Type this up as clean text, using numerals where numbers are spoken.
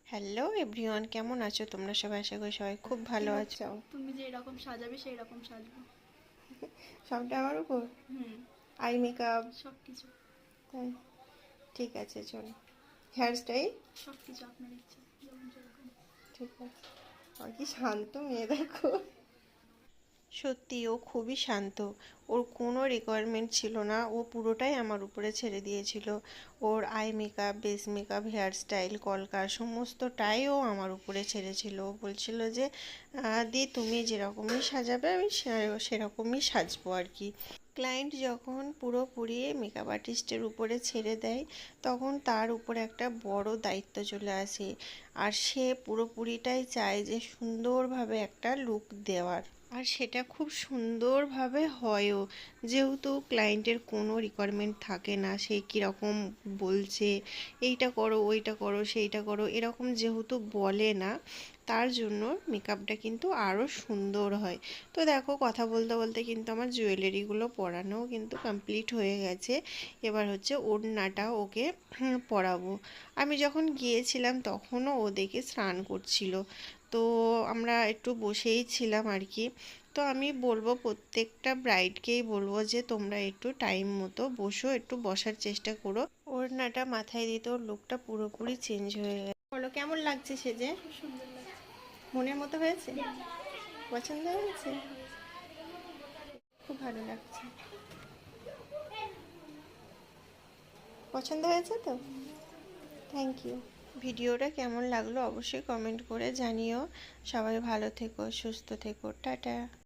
Hello everyone, কেমন আছো তোমরা সবাই? আশা করি সবাই খুব ভালো আছো। তুমি যে এরকম সাজাবে সেই রকম সাজবো। সবটা আমার উপর। হুম। Eye makeup. সব কিছু। তাই? ঠিক আছে, চলো। Hair style. সব কিছু আপনার ইচ্ছা, যেমন যেরকম। ঠিক আছে। আর কি শান্ত মেয়ে দেখো। সত্যি ও খুবই শান্ত। ওর কোনো রিকোয়ারমেন্ট ছিল না, ও পুরোটাই আমার উপরে ছেড়ে দিয়েছিল। ওর eye makeup, base makeup, hair style, কলকার সমস্তটাই ও আমার উপরে ছেড়েছিল। ও বলছিল যে দি তুমি যেরকমই সাজাবে আমি সেরকমই সাজবো আর কি। ক্লায়েন্ট যখন পুরোপুরি মেকআপ আর্টিস্টের উপরে ছেড়ে দেয় তখন তার উপরে একটা বড় দায়িত্ব চলে আসে, আর সে পুরোপুরিটাই চায় যে সুন্দরভাবে একটা লুক দেওয়ার, আর সেটা খুব সুন্দরভাবে হয়ও। যেহেতু ক্লায়েন্টের কোনো রিকোয়ারমেন্ট থাকে না, সে কীরকম বলছে এইটা করো ওইটা করো সেইটা করো এরকম যেহেতু বলে না, তার জন্য মেকআপটা কিন্তু আরও সুন্দর হয়। তো দেখো, কথা বলতে বলতে কিন্তু আমার জুয়েলারিগুলো পরানো কিন্তু কমপ্লিট হয়ে গেছে। এবার হচ্ছে ওড়নাটা ওকে পরাবো। আমি যখন গিয়েছিলাম তখনও ও দেখে স্নান করছিল, তো আমরা একটু বসেই ছিলাম আর কি। তো আমি বলবো প্রত্যেকটা ব্রাইডকেই বলবো যে তোমরা একটু টাইম মতো বসো, একটু বসার চেষ্টা করো। ওড়নাটা মাথায় দিতে ওর লুকটা পুরোপুরি চেঞ্জ হয়ে গেছে। বলো কেমন লাগছে সেজে? খুব সুন্দর লাগছে। মনের মতো হয়েছে? পছন্দ হয়েছে? খুব ভালো লাগছে। পছন্দ হয়েছে তো? Thank you. ভিডিওটা কেমন লাগলো অবশ্যই কমেন্ট করে জানিও। সবাই ভালো থেকো, সুস্থ থেকো, টাটা।